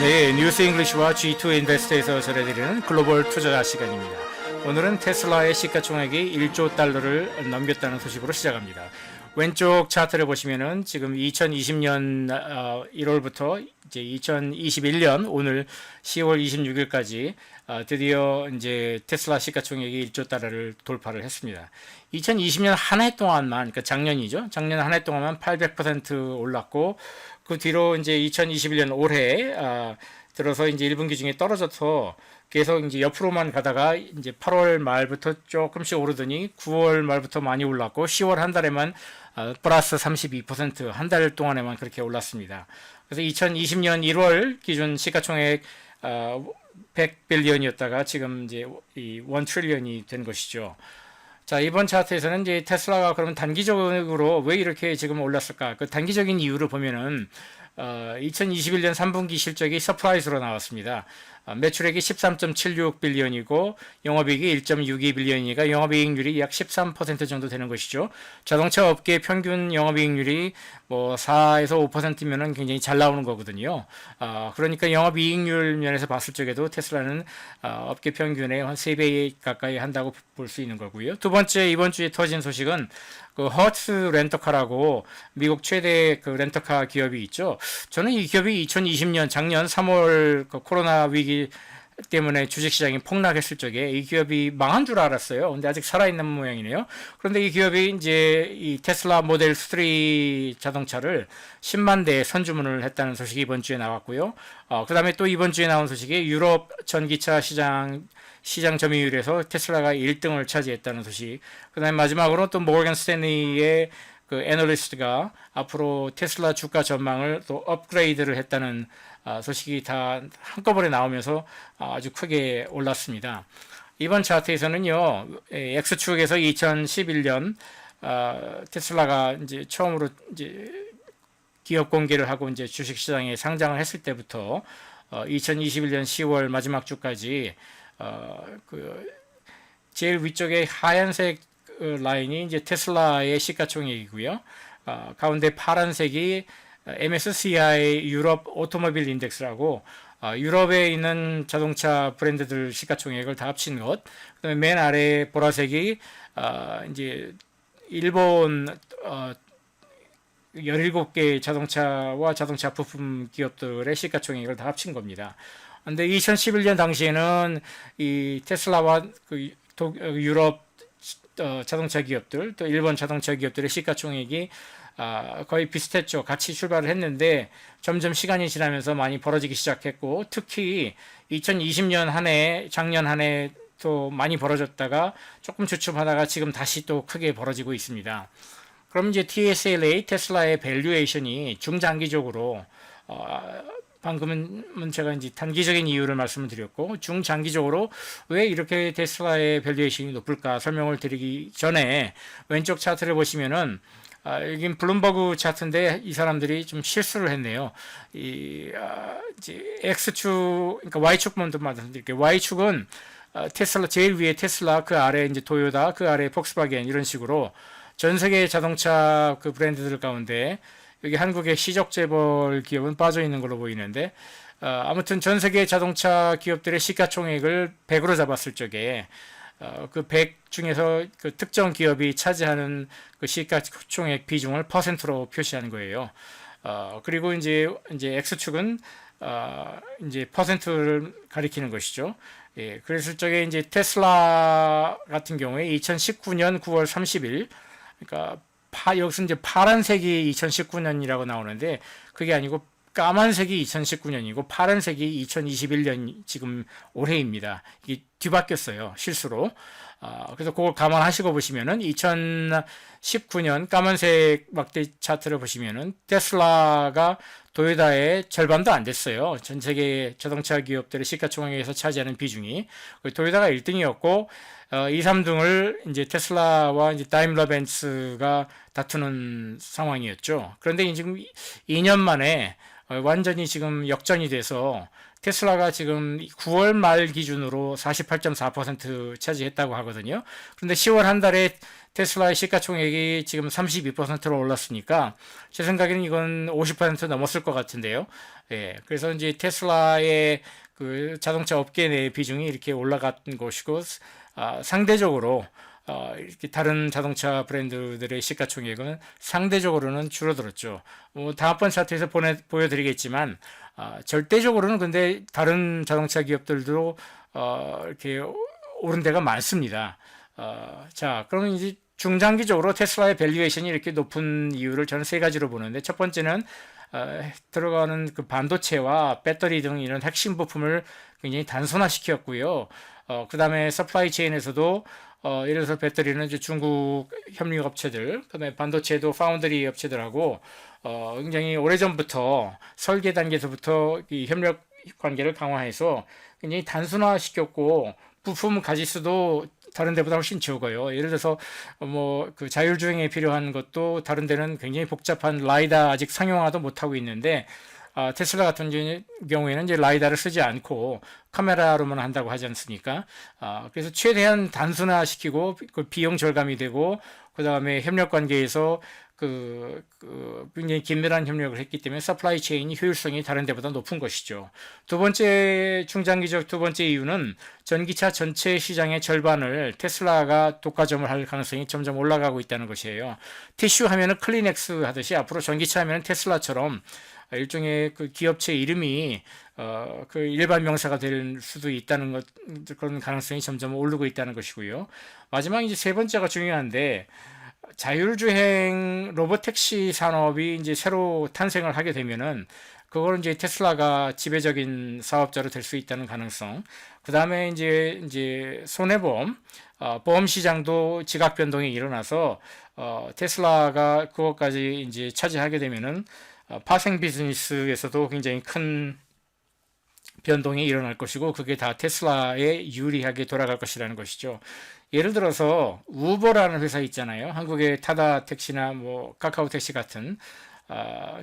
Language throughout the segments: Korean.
네, 뉴스 잉글리시와 G2 인베스트에서 전해드리는 글로벌 투자 시간입니다. 오늘은 테슬라의 시가총액이 1조 달러를 넘겼다는 소식으로 시작합니다. 왼쪽 차트를 보시면은 지금 2020년 1월부터 이제 2021년 오늘 10월 26일까지 드디어 이제 테슬라 시가총액이 1조 달러를 돌파를 했습니다. 2020년 한 해 동안만, 그러니까 작년이죠. 작년 한 해 동안만 800% 올랐고, 그 뒤로 이제 2021년 올해 들어서 이제 1분기 중에 떨어져서 계속 이제 옆으로만 가다가 이제 8월 말부터 조금씩 오르더니 9월 말부터 많이 올랐고 10월 한 달에만 플러스 32% 한 달 동안에만 그렇게 올랐습니다. 그래서 2020년 1월 기준 시가총액 100빌리언이었다가 지금 이제 이 1트릴리언이 된 것이죠. 자, 이번 차트에서는 이제 테슬라가 그러면 단기적으로 왜 이렇게 지금 올랐을까? 그 단기적인 이유를 보면은 2021년 3분기 실적이 서프라이즈로 나왔습니다. 매출액이 13.76빌리언이고 영업이익이 1.62빌리언이니까 영업이익률이 약 13% 정도 되는 것이죠. 자동차 업계 평균 영업이익률이 뭐 4에서 5%면은 굉장히 잘 나오는 거거든요. 그러니까 영업이익률 면에서 봤을 적에도 테슬라는 업계 평균의 한 3배 가까이 한다고 볼 수 있는 거고요. 두 번째, 이번 주에 터진 소식은 그 허츠 렌터카라고 미국 최대 그 렌터카 기업이 있죠. 저는 이 기업이 2020년 작년 3월 그 코로나 위기 때문에 주식시장이 폭락했을 적에 이 기업이 망한 줄 알았어요. 근데 아직 살아있는 모양이네요. 그런데 이 기업이 이제 이 테슬라 모델 3 자동차를 10만 대 선주문을 했다는 소식이 이번 주에 나왔고요. 그 다음에 또 이번 주에 나온 소식이 유럽 전기차 시장 점유율에서 테슬라가 1등을 차지했다는 소식. 그 다음에 마지막으로 또 모건 스탠리의 그 애널리스트가 앞으로 테슬라 주가 전망을 또 업그레이드를 했다는 소식이 다 한꺼번에 나오면서 아주 크게 올랐습니다. 이번 차트에서는요, X축에서 2011년 테슬라가 이제 처음으로 이제 기업 공개를 하고 이제 주식시장에 상장을 했을 때부터 2021년 10월 마지막 주까지 그 제일 위쪽에 하얀색 라인이 이제 테슬라의 시가총액이고요. 가운데 파란색이 MSCI 유럽 오토모빌 인덱스라고 유럽에 있는 자동차 브랜드들 시가총액을 다 합친 것. 그다음에 맨 아래 보라색이 이제 일본 17개 자동차와 자동차 부품 기업들의 시가총액을 다 합친 겁니다. 근데 2011년 당시에는 이 테슬라와 그 유럽 자동차 기업들 또 일본 자동차 기업들의 시가총액이 거의 비슷했죠. 같이 출발을 했는데 점점 시간이 지나면서 많이 벌어지기 시작했고 특히 2020년 한 해, 작년 한 해 또 많이 벌어졌다가 조금 주춤하다가 지금 다시 또 크게 벌어지고 있습니다. 그럼 이제 TSLA 테슬라의 밸류에이션이 중장기적으로 방금은 제가 이제 단기적인 이유를 말씀을 드렸고 중장기적으로 왜 이렇게 테슬라의 밸류에이션이 높을까 설명을 드리기 전에 왼쪽 차트를 보시면은 여긴 블룸버그 차트인데 이 사람들이 좀 실수를 했네요. 이제 X축, 그러니까 Y축 먼저 말씀드릴게요. Y축은 테슬라 제일 위에 테슬라, 그 아래 이제 도요타, 그 아래 폭스바겐 이런 식으로 전 세계 자동차 그 브랜드들 가운데 여기 한국의 시적재벌 기업은 빠져 있는 걸로 보이는데 아무튼 전 세계 자동차 기업들의 시가총액을 100으로 잡았을 적에 그 100 중에서 그 특정 기업이 차지하는 그 시가총액 비중을 퍼센트로 표시하는 거예요. 그리고 이제 X축은 이제 퍼센트를 가리키는 것이죠. 예, 그랬을 적에 이제 테슬라 같은 경우에 2019년 9월 30일, 그러니까 여기서 이제 파란색이 2019년이라고 나오는데 그게 아니고 까만색이 2019년이고 파란색이 2021년 지금 올해입니다. 이게 뒤바뀌었어요. 실수로. 그래서 그걸 감안하시고 보시면은 2019년 까만색 막대 차트를 보시면은 테슬라가 도요타의 절반도 안 됐어요. 전 세계 자동차 기업들의 시가총액에서 차지하는 비중이. 도요타가 1등이었고 2, 3등을 이제 테슬라와 이제 다임러 벤츠가 다투는 상황이었죠. 그런데 지금 2년 만에 완전히 지금 역전이 돼서 테슬라가 지금 9월 말 기준으로 48.4% 차지했다고 하거든요. 그런데 10월 한 달에 테슬라의 시가총액이 지금 32%로 올랐으니까 제 생각에는 이건 50% 넘었을 것 같은데요. 예, 그래서 이제 테슬라의 그 자동차 업계 내 비중이 이렇게 올라간 것이고, 상대적으로 이렇게 다른 자동차 브랜드들의 시가총액은 상대적으로는 줄어들었죠. 다음번 차트에서 보여드리겠지만, 절대적으로는 근데 다른 자동차 기업들도 이렇게 오른 데가 많습니다. 자, 그러면 이제 중장기적으로 테슬라의 밸류에이션이 이렇게 높은 이유를 저는 세 가지로 보는데, 첫 번째는 들어가는 그 반도체와 배터리 등 이런 핵심 부품을 굉장히 단순화시켰고요. 그 다음에 서플라이 체인에서도 예를 들어서 배터리는 이제 중국 협력 업체들, 그다음에 반도체도 파운드리 업체들하고 굉장히 오래전부터 설계 단계에서부터 이 협력 관계를 강화해서 굉장히 단순화시켰고 부품 가짓수도 다른 데보다 훨씬 적어요. 예를 들어서 뭐 그 자율주행에 필요한 것도 다른 데는 굉장히 복잡한 라이다 아직 상용화도 못하고 있는데 테슬라 같은 경우에는 이제 라이다를 쓰지 않고 카메라로만 한다고 하지 않습니까? 그래서 최대한 단순화시키고 그 비용 절감이 되고 그 다음에 협력 관계에서 굉장히 긴밀한 협력을 했기 때문에 서플라이 체인이 효율성이 다른 데보다 높은 것이죠. 중장기적 두 번째 이유는 전기차 전체 시장의 절반을 테슬라가 독과점을 할 가능성이 점점 올라가고 있다는 것이에요. 티슈 하면은 클리넥스 하듯이 앞으로 전기차 하면은 테슬라처럼 일종의 그 기업체 이름이 그 일반 명사가 될 수도 있다는 것, 그런 가능성이 점점 오르고 있다는 것이고요. 마지막 이제 세 번째가 중요한데, 자율주행 로보택시 산업이 이제 새로 탄생을 하게 되면은 그거는 이제 테슬라가 지배적인 사업자로 될 수 있다는 가능성. 그 다음에 이제 손해보험, 보험 시장도 지각 변동이 일어나서 테슬라가 그것까지 이제 차지하게 되면은 파생 비즈니스에서도 굉장히 큰 변동이 일어날 것이고 그게 다 테슬라에 유리하게 돌아갈 것이라는 것이죠. 예를 들어서 우버라는 회사 있잖아요. 한국의 타다 택시나 뭐 카카오 택시 같은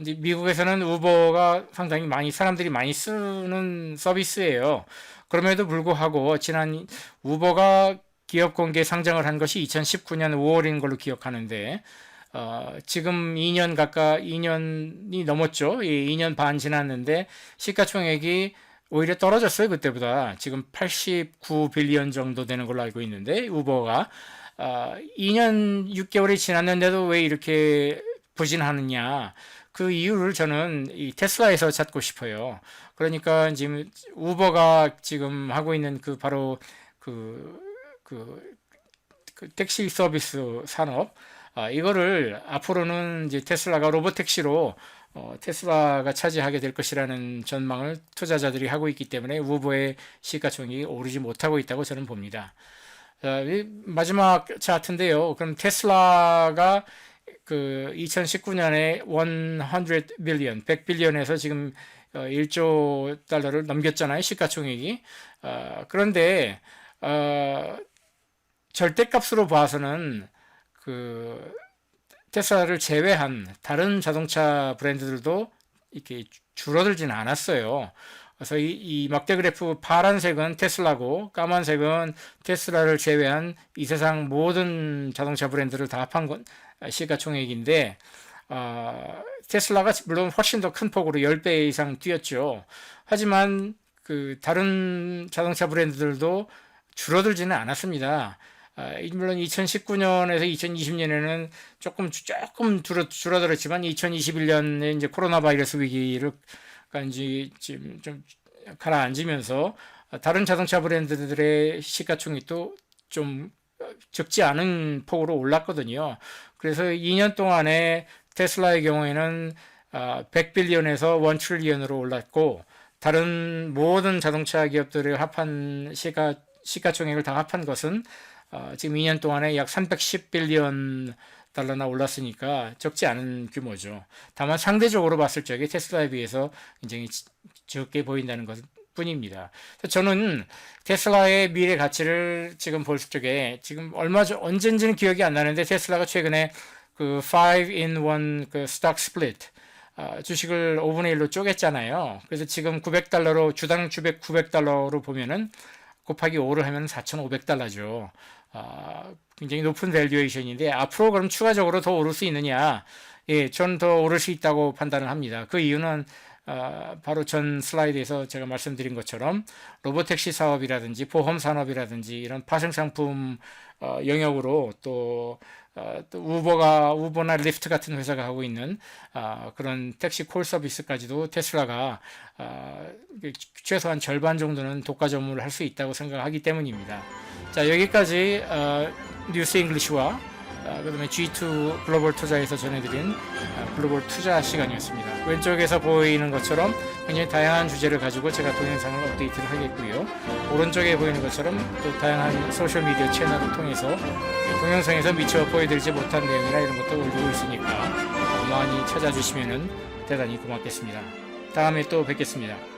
이제 미국에서는 우버가 상당히 사람들이 많이 쓰는 서비스예요. 그럼에도 불구하고 지난 우버가 기업 공개 상장을 한 것이 2019년 5월인 걸로 기억하는데 지금 2년이 넘었죠. 2년 반 지났는데 시가총액이 오히려 떨어졌어요. 그때보다. 지금 89빌리언 정도 되는 걸로 알고 있는데 우버가 2년 6개월이 지났는데도 왜 이렇게 부진하느냐. 그 이유를 저는 이 테슬라에서 찾고 싶어요. 그러니까 지금 우버가 지금 하고 있는 바로 그 택시 서비스 산업, 이거를 앞으로는 이제 테슬라가 로보택시로 테슬라가 차지하게 될 것이라는 전망을 투자자들이 하고 있기 때문에 우버의 시가총액이 오르지 못하고 있다고 저는 봅니다. 마지막 차트인데요. 그럼 테슬라가 그 2019년에 100빌리언에서 지금 1조 달러를 넘겼잖아요. 시가총액이. 그런데 절대값으로 봐서는 그 테슬라를 제외한 다른 자동차 브랜드들도 이렇게 줄어들지는 않았어요. 그래서 이 막대 그래프 파란색은 테슬라고 까만색은 테슬라를 제외한 이 세상 모든 자동차 브랜드를 다 합한 건 시가총액인데 테슬라가 물론 훨씬 더 큰 폭으로 10배 이상 뛰었죠. 하지만 그 다른 자동차 브랜드들도 줄어들지는 않았습니다. 물론 2019년에서 2020년에는 조금 줄어들었지만 2021년에 이제 코로나 바이러스 위기를 이제 지금 좀 가라앉으면서 다른 자동차 브랜드들의 시가총액도 좀 적지 않은 폭으로 올랐거든요. 그래서 2년 동안에 테슬라의 경우에는 100빌리언에서 1트릴리언으로 올랐고 다른 모든 자동차 기업들의 합한 시가총액을 다 합한 것은 지금 2년 동안에 약 310빌리언 달러나 올랐으니까 적지 않은 규모죠. 다만 상대적으로 봤을 적에 테슬라에 비해서 굉장히 적게 보인다는 것 뿐입니다. 저는 테슬라의 미래 가치를 지금 볼 적에 지금 언젠지는 기억이 안 나는데 테슬라가 최근에 그 5-in-1 그 스톡 스플릿 주식을 5분의 1로 쪼갰잖아요. 그래서 지금 900달러로 주당 주백 900달러로 보면은 곱하기 5를 하면 4,500달러죠. 굉장히 높은 밸류에이션인데 앞으로 그럼 추가적으로 더 오를 수 있느냐? 예, 전 더 오를 수 있다고 판단을 합니다. 그 이유는 바로 전 슬라이드에서 제가 말씀드린 것처럼 로보택시 사업이라든지 보험 산업이라든지 이런 파생상품 영역으로 또 우버나 리프트 같은 회사가 하고 있는 그런 택시 콜 서비스까지도 테슬라가 최소한 절반 정도는 독과 점유를 할 수 있다고 생각하기 때문입니다. 자, 여기까지 뉴스 잉글리시와 그다음에 G2 글로벌 투자에서 전해드린 글로벌 투자 시간이었습니다. 왼쪽에서 보이는 것처럼 굉장히 다양한 주제를 가지고 제가 동영상을 업데이트를 하겠고요. 오른쪽에 보이는 것처럼 또 다양한 소셜미디어 채널을 통해서 동영상에서 미처 보여드리지 못한 내용이나 이런 것도 올리고 있으니까 많이 찾아주시면 대단히 고맙겠습니다. 다음에 또 뵙겠습니다.